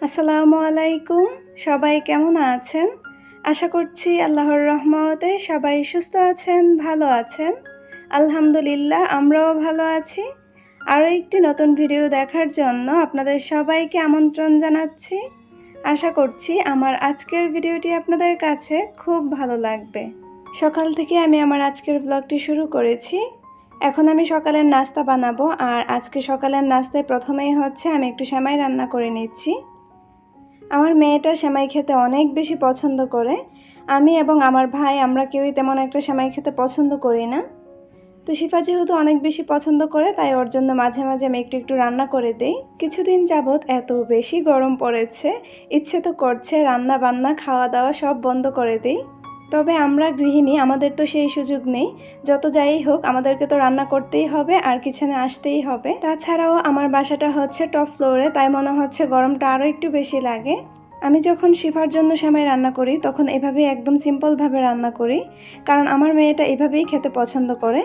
আসসালামু আলাইকুম। সবাই কেমন আছেন? আশা করছি আল্লাহর রহমতে সবাই সুস্থ আছেন, ভালো আছেন। আলহামদুলিল্লাহ আমরাও ভালো আছি। আরও একটি নতুন ভিডিও দেখার জন্য আপনাদের সবাইকে আমন্ত্রণ জানাচ্ছি। আশা করছি আমার আজকের ভিডিওটি আপনাদের কাছে খুব ভালো লাগবে। সকাল থেকে আমি আমার আজকের ব্লগটি শুরু করেছি। এখন আমি সকালের নাস্তা বানাবো, আর আজকে সকালের নাস্তায় প্রথমেই হচ্ছে আমি একটু সেমাই রান্না করে নিচ্ছি। আমার মেয়েটা সেমাই খেতে অনেক বেশি পছন্দ করে। আমি এবং আমার ভাই আমরা কেউই তেমন একটা সেমাই খেতে পছন্দ করি না। তো শিফা যেহেতু অনেক বেশি পছন্দ করে, তাই ওর জন্য মাঝে মাঝে আমি একটু একটু রান্না করে দিই। কিছুদিন যাবৎ এত বেশি গরম পড়েছে, ইচ্ছে তো করছে রান্না বান্না খাওয়া দাওয়া সব বন্ধ করে দিই। তবে আমরা গৃহিণী, আমাদের তো সেই সুযোগ নেই। যত যাই হোক আমাদেরকে তো রান্না করতেই হবে আর কিচেনে আসতেই হবে। তাছাড়াও আমার বাসাটা হচ্ছে টপ ফ্লোরে, তাই মনে হচ্ছে গরমটা আরও একটু বেশি লাগে। আমি যখন শিফার জন্য সেমাই রান্না করি তখন এভাবেই একদম সিম্পলভাবে রান্না করি, কারণ আমার মেয়েটা এভাবেই খেতে পছন্দ করে।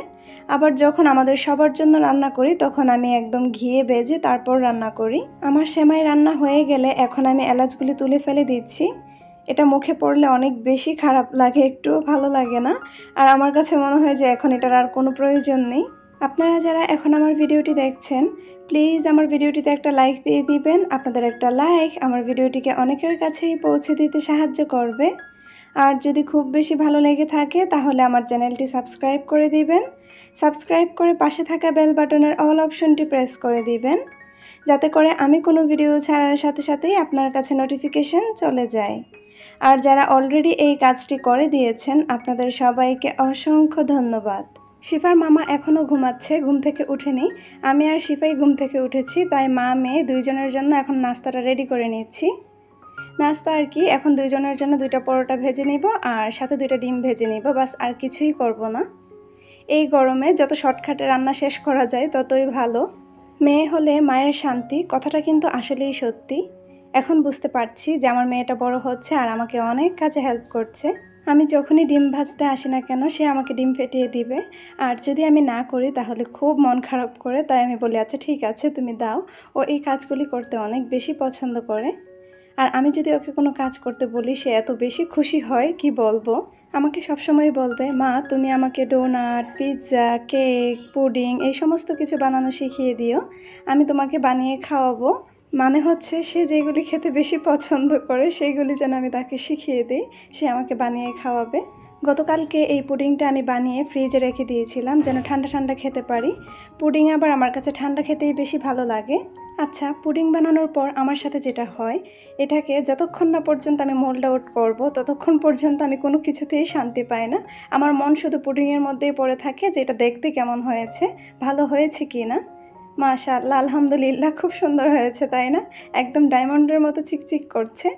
আবার যখন আমাদের সবার জন্য রান্না করি তখন আমি একদম ঘিয়ে ভেজে তারপর রান্না করি। আমার সেমাই রান্না হয়ে গেলে এখন আমি এলাচগুলি তুলে ফেলে দিচ্ছি। এটা মুখে পড়লে অনেক বেশি খারাপ লাগে, একটুও ভালো লাগে না। আর আমার কাছে মনে হয় যে এখন এটার আর কোনো প্রয়োজন নেই। আপনারা যারা এখন আমার ভিডিওটি দেখছেন, প্লিজ আমার ভিডিওটিতে একটা লাইক দিয়ে দিবেন। আপনাদের একটা লাইক আমার ভিডিওটিকে অনেকের কাছেই পৌঁছে দিতে সাহায্য করবে। আর যদি খুব বেশি ভালো লেগে থাকে তাহলে আমার চ্যানেলটি সাবস্ক্রাইব করে দিবেন। সাবস্ক্রাইব করে পাশে থাকা বেল বাটনের অল অপশনটি প্রেস করে দিবেন, যাতে করে আমি কোনো ভিডিও ছাড়ার সাথে সাথেই আপনার কাছে নোটিফিকেশন চলে যায়। আর যারা অলরেডি এই কাজটি করে দিয়েছেন আপনাদের সবাইকে অসংখ্য ধন্যবাদ। শিফার মামা এখনও ঘুমাচ্ছে, ঘুম থেকে উঠেনি। আমি আর শিফাই ঘুম থেকে উঠেছি, তাই মা মেয়ে দুইজনের জন্য এখন নাস্তাটা রেডি করে নিচ্ছি। নাস্তা আর কি, এখন দুইজনের জন্য 2টা পরোটা ভেজে নিব আর সাথে 2টা ডিম ভেজে নিব, বাস আর কিছুই করব না। এই গরমে যত শর্টকাটে রান্না শেষ করা যায় ততই ভালো। মেয়ে হলে মায়ের শান্তি, কথাটা কিন্তু আসলেই সত্যি। এখন বুঝতে পারছি যে আমার মেয়েটা বড় হচ্ছে আর আমাকে অনেক কাজে হেল্প করছে। আমি যখনই ডিম ভাজতে আসি না কেন সে আমাকে ডিম ফেটিয়ে দিবে, আর যদি আমি না করি তাহলে খুব মন খারাপ করে। তাই আমি বলি আচ্ছা ঠিক আছে তুমি দাও। ও এই কাজগুলি করতে অনেক বেশি পছন্দ করে। আর আমি যদি ওকে কোনো কাজ করতে বলি সে এত বেশি খুশি হয় কি বলবো। আমাকে সবসময় বলবে মা তুমি আমাকে ডোনাট, পিৎজা, কেক, পুডিং এই সমস্ত কিছু বানানো শিখিয়ে দিও, আমি তোমাকে বানিয়ে খাওয়াবো। মানে হচ্ছে সে যেগুলি খেতে বেশি পছন্দ করে সেইগুলি যেন আমি তাকে শিখিয়ে দিই, সে আমাকে বানিয়ে খাওয়াবে। গতকালকে এই পুডিংটা আমি বানিয়ে ফ্রিজে রেখে দিয়েছিলাম যেন ঠান্ডা ঠান্ডা খেতে পারি। পুডিং আবার আমার কাছে ঠান্ডা খেতেই বেশি ভালো লাগে। আচ্ছা, পুডিং বানানোর পর আমার সাথে যেটা হয়, এটাকে যতক্ষণ না পর্যন্ত আমি মোল্ড আউট করবো ততক্ষণ পর্যন্ত আমি কোনো কিছুতেই শান্তি পাই না। আমার মন শুধু পুডিংয়ের মধ্যেই পড়ে থাকে যে এটা দেখতে কেমন হয়েছে, ভালো হয়েছে কি না। মাশাআল্লাহ, আলহামদুলিল্লাহ, খুব সুন্দর হয়েছে তাই না? একদম ডায়মন্ডের মতো চিকচিক করছে।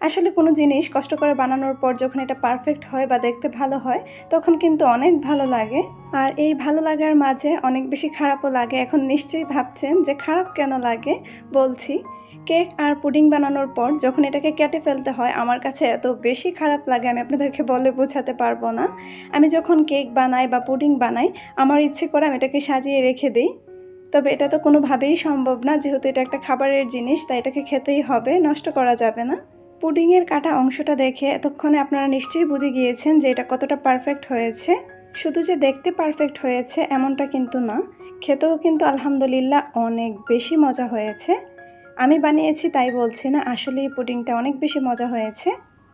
আসলে কোনো জিনিস কষ্ট করে বানানোর পর যখন এটা পারফেক্ট হয় বা দেখতে ভালো হয় তখন কিন্তু অনেক ভালো লাগে। আর এই ভালো লাগার মাঝে অনেক বেশি খারাপও লাগে। এখন নিশ্চয়ই ভাবছেন যে খারাপ কেন লাগে, বলছি। কেক আর পুডিং বানানোর পর যখন এটাকে কেটে ফেলতে হয় আমার কাছে এত বেশি খারাপ লাগে আমি আপনাদেরকে বলে বোঝাতে পারবো না। আমি যখন কেক বানাই বা পুডিং বানাই আমার ইচ্ছে করে আমি এটাকে সাজিয়ে রেখে দিই। তবে এটা তো কোনোভাবেই সম্ভব না, যেহেতু এটা একটা খাবারের জিনিস তাই এটাকে খেতেই হবে, নষ্ট করা যাবে না। পুডিংয়ের কাটা অংশটা দেখে এতক্ষণে আপনারা নিশ্চয়ই বুঝে গিয়েছেন যে এটা কতটা পারফেক্ট হয়েছে। শুধু যে দেখতে পারফেক্ট হয়েছে এমনটা কিন্তু না, খেতেও কিন্তু আলহামদুলিল্লাহ অনেক বেশি মজা হয়েছে। আমি বানিয়েছি তাই বলছি না, আসলে এই পুডিংটা অনেক বেশি মজা হয়েছে।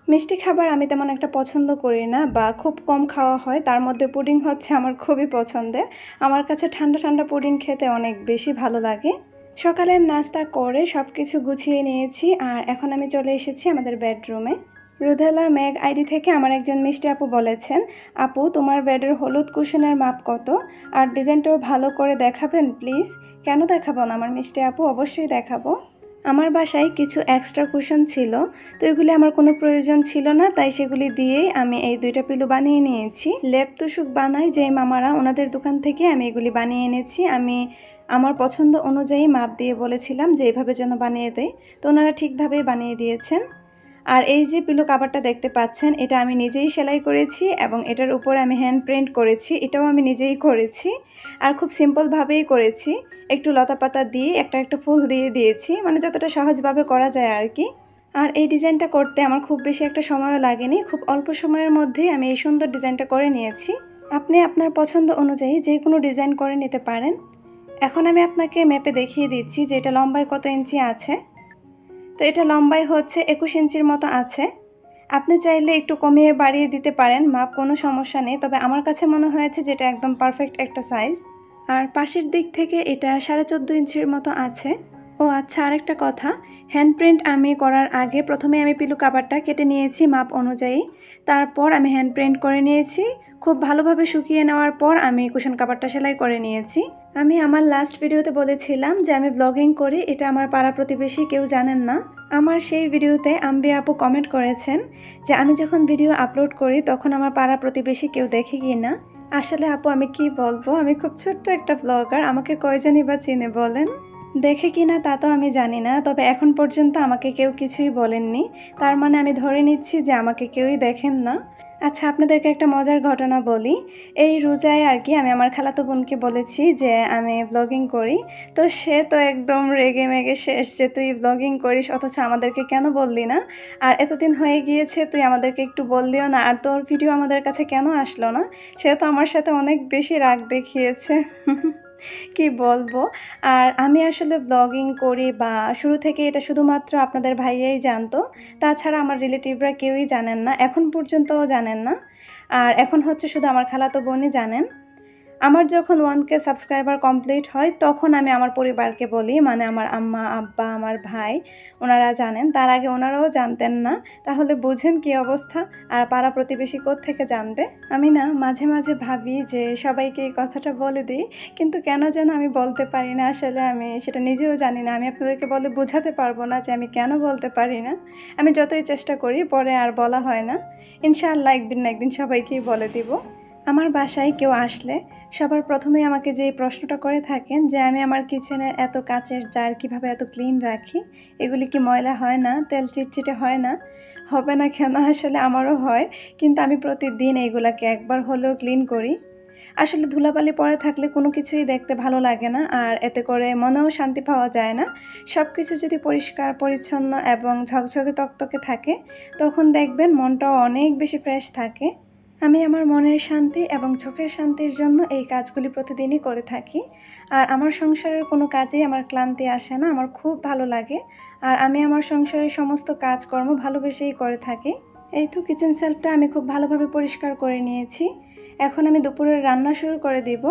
মিষ্টি খাবার আমি তেমন একটা পছন্দ করি না বা খুব কম খাওয়া হয়, তার মধ্যে পুডিং হচ্ছে আমার খুবই পছন্দের। আমার কাছে ঠান্ডা ঠান্ডা পুডিং খেতে অনেক বেশি ভালো লাগে। সকালের নাস্তা করে সব কিছু গুছিয়ে নিয়েছি আর এখন আমি চলে এসেছি আমাদের বেডরুমে। রুদেলা মেঘ আইডি থেকে আমার একজন মিষ্টি আপু বলেছেন, আপু তোমার বেডের হলুদ কুশনের মাপ কত আর ডিজাইনটাও ভালো করে দেখাবেন প্লিজ। কেন দেখাবো না আমার মিষ্টি আপু, অবশ্যই দেখাবো। আমার বাসায় কিছু এক্সট্রা কুশন ছিল, তো এগুলি আমার কোনো প্রয়োজন ছিল না, তাই সেগুলি দিয়েই আমি এই 2টা পিলো বানিয়ে নিয়েছি। লেপ তুষুক বানাই যে মামারা, ওনাদের দোকান থেকে আমি এগুলি বানিয়ে এনেছি। আমি আমার পছন্দ অনুযায়ী মাপ দিয়ে বলেছিলাম যে এভাবে যেন বানিয়ে দেয়, তো ওনারা ঠিকভাবেই বানিয়ে দিয়েছেন। আর এই যে পিলো কাভারটা দেখতে পাচ্ছেন, এটা আমি নিজেই সেলাই করেছি এবং এটার উপরে আমি হ্যান্ড প্রিন্ট করেছি। এটাও আমি নিজেই করেছি আর খুব সিম্পলভাবেই করেছি। একটু লতাপাতা দিয়ে একটা ফুল দিয়ে দিয়েছি, মানে যতটা সহজভাবে করা যায় আর কি। আর এই ডিজাইনটা করতে আমার খুব বেশি একটা সময়ও লাগেনি, খুব অল্প সময়ের মধ্যেই আমি এই সুন্দর ডিজাইনটা করে নিয়েছি। আপনি আপনার পছন্দ অনুযায়ী যে কোনো ডিজাইন করে নিতে পারেন। এখন আমি আপনাকে ম্যাপে দেখিয়ে দিচ্ছি যে এটা লম্বায় কত ইঞ্চি আছে। তো এটা লম্বায় হচ্ছে 21 ইঞ্চির মতো আছে। আপনি চাইলে একটু কমিয়ে বাড়িয়ে দিতে পারেন, মাপ কোনো সমস্যা নেই। তবে আমার কাছে মনে হয়েছে যে এটা একদম পারফেক্ট একটা সাইজ। আর পাশের দিক থেকে এটা 14.5 ইঞ্চির মতো আছে। ও আচ্ছা, আরেকটা কথা, হ্যান্ড প্রিন্ট আমি করার আগে প্রথমে আমি পিলো কাভারটা কেটে নিয়েছি মাপ অনুযায়ী। তারপর আমি হ্যান্ড প্রিন্ট করে নিয়েছি। খুব ভালোভাবে শুকিয়ে নেওয়ার পর আমি কুশন কাভারটা সেলাই করে নিয়েছি। আমি আমার লাস্ট ভিডিওতে বলেছিলাম যে আমি ব্লগিং করি, এটা আমার পাড়া প্রতিবেশী কেউ জানেন না। আমার সেই ভিডিওতে আম্বি আপু কমেন্ট করেছেন যে আমি যখন ভিডিও আপলোড করি তখন আমার পাড়া প্রতিবেশী কেউ দেখে কি না। আসলে আপু আমি কি বলবো, আমি খুব ছোট্ট একটা ব্লগার, আমাকে কয়জনই বা চিনে বলেন। দেখে কি না তা তো আমি জানি না, তবে এখন পর্যন্ত আমাকে কেউ কিছুই বলেননি। তার মানে আমি ধরে নিচ্ছি যে আমাকে কেউই দেখেন না। আচ্ছা, আপনাদেরকে একটা মজার ঘটনা বলি। এই রোজায় আর কি আমি আমার খালাতো বোনকে বলেছি যে আমি ব্লগিং করি। তো সে তো একদম রেগে মেগে শেষ যে তুই ব্লগিং করিস অথচ আমাদেরকে কেন বললি না, আর এতদিন হয়ে গিয়েছে তুই আমাদেরকে একটু বললিও না, আর তোর ভিডিও আমাদের কাছে কেন আসলো না। সে তো আমার সাথে অনেক বেশি রাগ দেখিয়েছে। কি বলবো। আর আমি আসলে ব্লগিং করি বা শুরু থেকে এটা শুধুমাত্র আপনাদের ভাইয়াই জানতো। তাছাড়া আমার রিলেটিভরা কেউই জানেন না, এখন পর্যন্তও জানেন না। আর এখন হচ্ছে শুধু আমার খালাতো বোনই জানেন। আমার যখন 1K সাবস্ক্রাইবার কমপ্লিট হয় তখন আমি আমার পরিবারকে বলি, মানে আমার আম্মা, আব্বা, আমার ভাই, ওনারা জানেন। তার আগে ওনারাও জানতেন না। তাহলে বুঝেন কি অবস্থা। আর পাড়া প্রতিবেশী কোত্থেকে জানবে। আমি না মাঝে মাঝে ভাবি যে সবাইকে এই কথাটা বলে দিই, কিন্তু কেন যেন আমি বলতে পারি না। আসলে আমি সেটা নিজেও জানি না। আমি আপনাদেরকে বলে বোঝাতে পারবো না যে আমি কেন বলতে পারি না। আমি যতই চেষ্টা করি পরে আর বলা হয় না। ইনশাআল্লাহ একদিন না একদিন সবাইকেই বলে দিব। আমার বাসায় কেউ আসলে সবার প্রথমেই আমাকে যে প্রশ্নটা করে থাকেন যে আমি আমার কিচেনের এত কাচের জার কীভাবে এত ক্লিন রাখি, এগুলি কি ময়লা হয় না, তেল চিটচিটে হয় না? হবে না কেন, আসলে আমারও হয়, কিন্তু আমি প্রতিদিন এইগুলাকে একবার হলেও ক্লিন করি। আসলে ধুলাবালি পড়ে থাকলে কোনো কিছুই দেখতে ভালো লাগে না, আর এতে করে মনেও শান্তি পাওয়া যায় না। সব কিছু যদি পরিষ্কার পরিচ্ছন্ন এবং ঝকঝকে তকতকে থাকে তখন দেখবেন মনটাও অনেক বেশি ফ্রেশ থাকে। আমি আমার মনের শান্তি এবং চোখের শান্তির জন্য এই কাজগুলি প্রতিদিনই করে থাকি। আর আমার সংসারের কোনো কাজেই আমার ক্লান্তি আসে না, আমার খুব ভালো লাগে। আর আমি আমার সংসারের সমস্ত কাজকর্ম ভালোবেসেই করে থাকি। এই তো কিচেন সেলফটা আমি খুব ভালোভাবে পরিষ্কার করে নিয়েছি। এখন আমি দুপুরের রান্না শুরু করে দিব।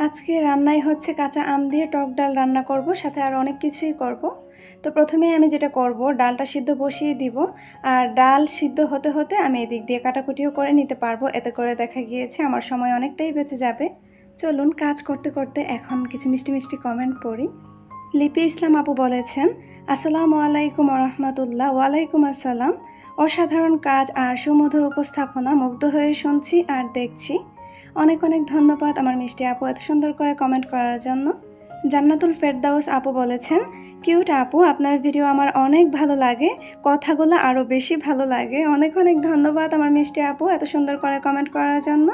আজকে রান্নায় হচ্ছে কাঁচা আম দিয়ে টক ডাল রান্না করব, সাথে আর অনেক কিছুই করব। তো প্রথমেই আমি যেটা করব, ডালটা সিদ্ধ বসিয়ে দিব। আর ডাল সিদ্ধ হতে হতে আমি এদিক দিয়ে কাটাকুটিও করে নিতে পারবো। এতে করে দেখা গিয়েছে আমার সময় অনেকটাই বেঁচে যাবে। চলুন কাজ করতে করতে এখন কিছু মিষ্টি মিষ্টি কমেন্ট পড়ি। লিপি ইসলাম আপু বলেছেন, আসসালামু আলাইকুম রহমতুল্লাহ। ওয়ালাইকুম আসসালাম। অসাধারণ কাজ আর সুমধুর উপস্থাপনা, মুগ্ধ হয়ে শুনছি আর দেখছি। অনেক অনেক ধন্যবাদ আমার মিষ্টি আপু এত সুন্দর করে কমেন্ট করার জন্য। জান্নাতুল ফেরদাউস আপু বলেছেন, কিউট আপু, আপনার ভিডিও আমার অনেক ভালো লাগে, কথাগুলো আরও বেশি ভালো লাগে। অনেক অনেক ধন্যবাদ আমার মিষ্টি আপু এত সুন্দর করে কমেন্ট করার জন্য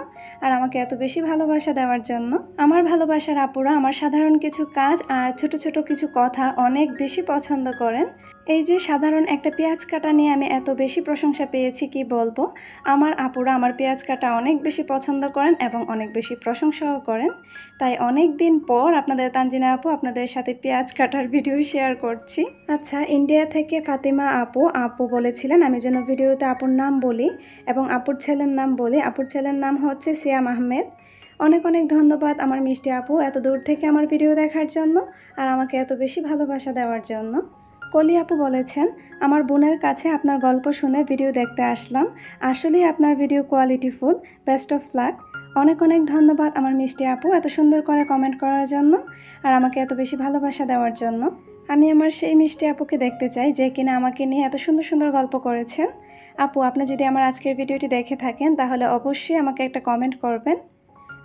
আর আমাকে এত বেশি ভালোবাসা দেওয়ার জন্য। আমার ভালোবাসার আপুরা আমার সাধারণ কিছু কাজ আর ছোট ছোট কিছু কথা অনেক বেশি পছন্দ করেন। এই যে সাধারণ একটা পেঁয়াজ কাটা নিয়ে আমি এত বেশি প্রশংসা পেয়েছি কি বলবো। আমার আপুরা আমার পেঁয়াজ কাটা অনেক বেশি পছন্দ করেন এবং অনেক বেশি প্রশংসাও করেন। তাই অনেক দিন পর আপনাদের তানজিনা আপু আপনাদের সাথে পেঁয়াজ কাটার ভিডিও শেয়ার করছি। আচ্ছা, ইন্ডিয়া থেকে ফাতিমা আপু বলেছিলেন আমি যেন ভিডিওতে আপুর নাম বলি এবং আপুর ছেলের নাম বলি। আপুর ছেলের নাম হচ্ছে সিয়াম আহমেদ। অনেক অনেক ধন্যবাদ আমার মিষ্টি আপু এত দূর থেকে আমার ভিডিও দেখার জন্য আর আমাকে এত বেশি ভালোবাসা দেওয়ার জন্য। কলি আপু বলেছেন, আমার বোনের কাছে আপনার গল্প শুনে ভিডিও দেখতে আসলাম। আসলেই আপনার video qualityful, best of luck. অনেক অনেক ধন্যবাদ আমার মিষ্টি আপু এত সুন্দর করে কমেন্ট করার জন্য আর আমাকে এত বেশি ভালোবাসা দেওয়ার জন্য। আমি আমার সেই মিষ্টি আপুকে দেখতে চাই যে কিনা আমাকে নিয়ে এত সুন্দর সুন্দর গল্প করেছেন। আপু, আপনি যদি আমার আজকের ভিডিওটি দেখে থাকেন তাহলে অবশ্যই আমাকে একটা কমেন্ট করবেন।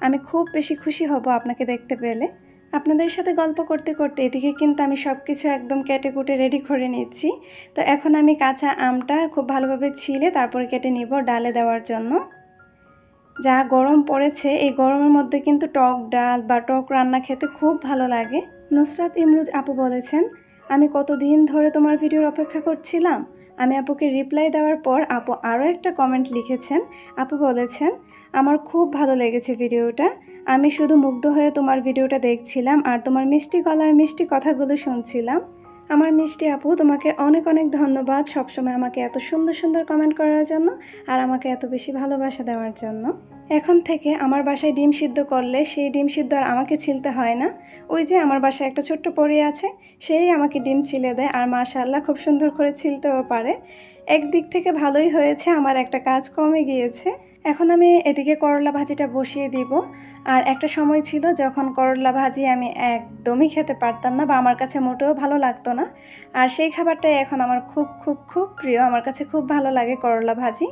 আমি খুব বেশি খুশি হব আপনাকে দেখতে পেলে। আপনাদের সাথে গল্প করতে করতে এদিকে কিন্তু আমি সব কিছু একদম কেটে কুটে রেডি করে নিচ্ছি। তো এখন আমি কাঁচা আমটা খুব ভালোভাবে ছিলে তারপরে কেটে নিব ডালে দেওয়ার জন্য। যা গরম পড়েছে এই গরমের মধ্যে কিন্তু টক ডাল বা টক রান্না খেতে খুব ভালো লাগে। নুসরাত ইমরোজ আপু বলেছেন, আমি কতদিন ধরে তোমার ভিডিওর অপেক্ষা করছিলাম। আমি আপুকে রিপ্লাই দেওয়ার পর আপু আরও একটা কমেন্ট লিখেছেন। আপু বলেছেন, আমার খুব ভালো লেগেছে ভিডিওটা। আমি শুধু মুগ্ধ হয়ে তোমার ভিডিওটা দেখছিলাম আর তোমার মিষ্টি গলার মিষ্টি কথাগুলো শুনছিলাম। আমার মিষ্টি আপু, তোমাকে অনেক অনেক ধন্যবাদ সবসময় আমাকে এত সুন্দর সুন্দর কমেন্ট করার জন্য আর আমাকে এত বেশি ভালোবাসা দেওয়ার জন্য। এখন থেকে আমার বাসায় ডিম সিদ্ধ করলে সেই ডিম সিদ্ধ আর আমাকে ছিলতে হয় না। ওই যে আমার বাসায় একটা ছোট্ট পরী আছে, সেই আমাকে ডিম ছিলে দেয় আর মাশাআল্লাহ খুব সুন্দর করে ছিলতেও পারে। একদিক থেকে ভালোই হয়েছে, আমার একটা কাজ কমে গিয়েছে। এখন আমি এদিকে করলা ভাজিটা বসিয়ে দিব। আর একটা সময় ছিল যখন করলা ভাজি আমি একদমই খেতে পারতাম না বা আমার কাছে মোটেও ভালো লাগতো না। আর সেই খাবারটাই এখন আমার খুব খুব খুব প্রিয়। আমার কাছে খুব ভালো লাগে করলা ভাজি।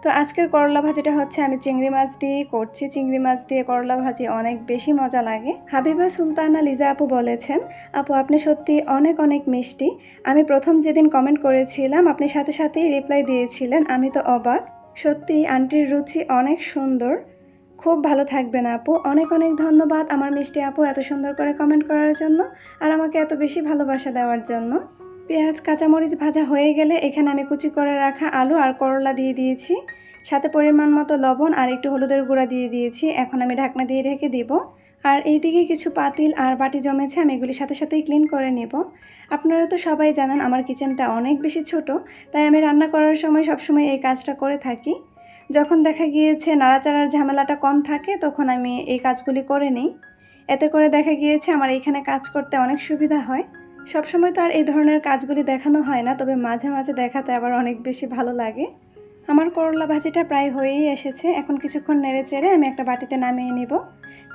তো আজকের করলা ভাজিটা হচ্ছে আমি চিংড়ি মাছ দিয়ে করছি। চিংড়ি মাছ দিয়ে করলা ভাজি অনেক বেশি মজা লাগে। হাবিবা সুলতানা লিজা আপু বলেছেন, আপু আপনি সত্যি অনেক অনেক মিষ্টি। আমি প্রথম যেদিন কমেন্ট করেছিলাম আপনি সাথে সাথেই রিপ্লাই দিয়েছিলেন, আমি তো অবাক। সত্যি আন্টির রুচি অনেক সুন্দর। খুব ভালো থাকবেন আপু। অনেক অনেক ধন্যবাদ আমার মিষ্টি আপু এত সুন্দর করে কমেন্ট করার জন্য আর আমাকে এত বেশি ভালোবাসা দেওয়ার জন্য। পেঁয়াজ কাঁচামরিচ ভাজা হয়ে গেলে এখানে আমি কুচি করে রাখা আলু আর করলা দিয়ে দিয়েছি। সাথে পরিমাণ মতো লবণ আর একটু হলুদের গুঁড়া দিয়ে দিয়েছি। এখন আমি ঢাকনা দিয়ে ঢেকে দিব। আর এইদিকে কিছু পাতিল আর বাটি জমেছে, আমি এগুলি সাথে সাথেই ক্লিন করে নেব। আপনারা তো সবাই জানেন আমার কিচেনটা অনেক বেশি ছোট, তাই আমি রান্না করার সময় সবসময় এই কাজটা করে থাকি। যখন দেখা গিয়েছে নাড়াচাড়ার ঝামেলাটা কম থাকে তখন আমি এই কাজগুলি করে নিই। এতে করে দেখা গিয়েছে আমার এইখানে কাজ করতে অনেক সুবিধা হয়। সবসময় তো আর এই ধরনের কাজগুলি দেখানো হয় না, তবে মাঝে মাঝে দেখাতে আবার অনেক বেশি ভালো লাগে। আমার করলা ভাজিটা প্রায় হয়েই এসেছে। এখন কিছুক্ষণ নেড়ে চেড়ে আমি একটা বাটিতে নামিয়ে নিব।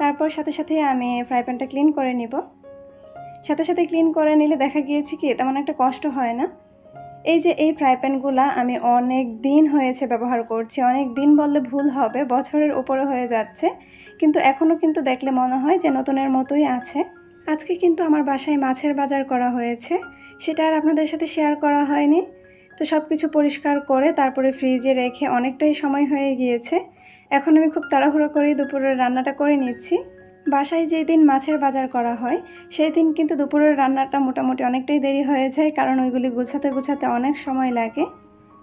তারপর সাথে সাথে আমি ফ্রাই প্যানটা ক্লিন করে নিব। সাথে সাথে ক্লিন করে নিলে দেখা গিয়েছে কি তেমন একটা কষ্ট হয় না। এই যে এই ফ্রাই প্যানগুলো আমি অনেক দিন হয়েছে ব্যবহার করছি। অনেক দিন বললে ভুল হবে, বছরের উপরে হয়ে যাচ্ছে, কিন্তু এখনও কিন্তু দেখলে মনে হয় যে নতুনের মতোই আছে। আজকে কিন্তু আমার বাসায় মাছের বাজার করা হয়েছে, সেটা আর আপনাদের সাথে শেয়ার করা হয়নি। তো সব কিছু পরিষ্কার করে তারপরে ফ্রিজে রেখে অনেকটাই সময় হয়ে গিয়েছে। এখন আমি খুব তাড়াহুড়ো করেই দুপুরের রান্নাটা করে নিচ্ছি। বাসায় যেই দিন মাছের বাজার করা হয় সেই দিন কিন্তু দুপুরের রান্নাটা মোটামুটি অনেকটাই দেরি হয়ে যায়, কারণ ওইগুলি গুছাতে গুছাতে অনেক সময় লাগে।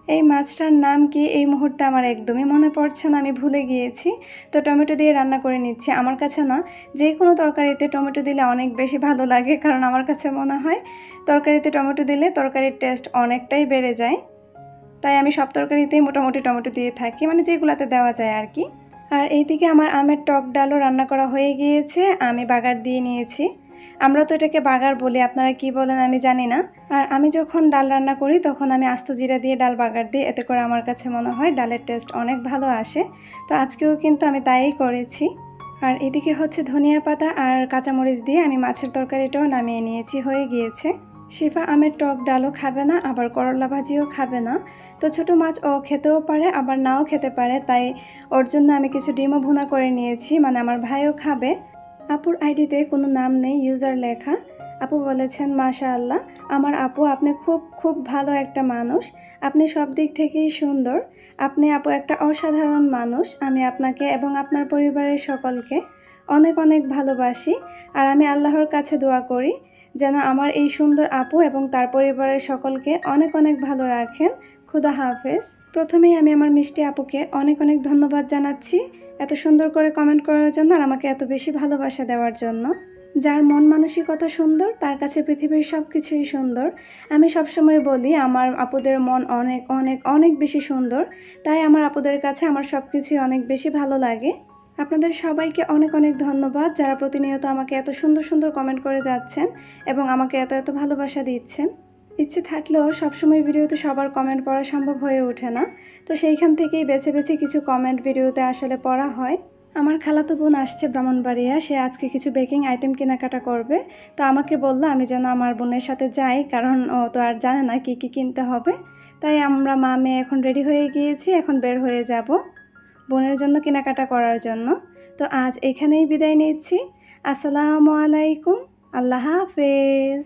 এই মাছটার নাম কি এই মুহূর্তে আমার একদমই মনে পড়ছে না, আমি ভুলে গিয়েছি। তো টমেটো দিয়ে রান্না করে নিচ্ছি। আমার কাছে না যে কোনো তরকারিতে টমেটো দিলে অনেক বেশি ভালো লাগে, কারণ আমার কাছে মনে হয় তরকারিতে টমেটো দিলে তরকারির টেস্ট অনেকটাই বেড়ে যায়। তাই আমি সব তরকারিতেই মোটামুটি টমেটো দিয়ে থাকি, মানে যেগুলাতে দেওয়া যায় আর কি। আর এইদিকে আমার আমের টক ডালও রান্না করা হয়ে গিয়েছে, আমি বাগার দিয়ে নিয়েছি। আমরা তো এটাকে বাগার বলি, আপনারা কি বলেন আমি জানি না। আর আমি যখন ডাল রান্না করি তখন আমি আস্ত জিরা দিয়ে ডাল বাগার দিই, এতে করে আমার কাছে মনে হয় ডালের টেস্ট অনেক ভালো আসে। তো আজকেও কিন্তু আমি তাই করেছি। আর এদিকে হচ্ছে ধনিয়া পাতা আর কাঁচামরিচ দিয়ে আমি মাছের তরকারিটাও নামিয়ে নিয়েছি, হয়ে গিয়েছে। শিফা আমের টক ডালও খাবে না, আবার করলা ভাজিও খাবে না। তো ছোটো মাছ ও খেতেও পারে আবার নাও খেতে পারে, তাই ওর জন্য আমি কিছু ডিমও ভুনা করে নিয়েছি, মানে আমার ভাইও খাবে। আপুর আইডিতে কোনো নাম নেই, ইউজার লেখা। আপু বলেছেন, মাশাআল্লাহ আমার আপু, আপনি খুব খুব ভালো একটা মানুষ। আপনি সব দিক থেকেই সুন্দর। আপনি আপু একটা অসাধারণ মানুষ। আমি আপনাকে এবং আপনার পরিবারের সকলকে অনেক অনেক ভালোবাসি। আর আমি আল্লাহর কাছে দোয়া করি যেন আমার এই সুন্দর আপু এবং তার পরিবারের সকলকে অনেক অনেক ভালো রাখেন। খুদা হাফেজ। প্রথমেই আমি আমার মিষ্টি আপুকে অনেক অনেক ধন্যবাদ জানাচ্ছি এত সুন্দর করে কমেন্ট করার জন্য আর আমাকে এত বেশি ভালোবাসা দেওয়ার জন্য। যার মন মানসিকতা সুন্দর তার কাছে পৃথিবীর সব কিছুই সুন্দর। আমি সবসময় বলি আমার আপুদের মন অনেক অনেক অনেক বেশি সুন্দর, তাই আমার আপুদের কাছে আমার সব কিছুই অনেক বেশি ভালো লাগে। আপনাদের সবাইকে অনেক অনেক ধন্যবাদ যারা প্রতিনিয়ত আমাকে এত সুন্দর সুন্দর কমেন্ট করে যাচ্ছেন এবং আমাকে এত এত ভালোবাসা দিচ্ছেন। ইচ্ছে থাকলেও সবসময় ভিডিওতে সবার কমেন্ট পড়া সম্ভব হয়ে ওঠে না, তো সেইখান থেকেই বেছে বেছে কিছু কমেন্ট ভিডিওতে আসলে পড়া হয়। আমার খালাতো বোন আসছে ব্রাহ্মণবাড়িয়া, সে আজকে কিছু বেকিং আইটেম কেনাকাটা করবে। তো আমাকে বললো আমি যেন আমার বোনের সাথে যাই, কারণ ও তো আর জানে না কি কি কিনতে হবে। তাই আমরা মা মেয়ে এখন রেডি হয়ে গিয়েছি, এখন বের হয়ে যাব বোনের জন্য কেনাকাটা করার জন্য। তো আজ এখানেই বিদায় নিচ্ছি। আসসালামু আলাইকুম। আল্লাহ হাফেজ।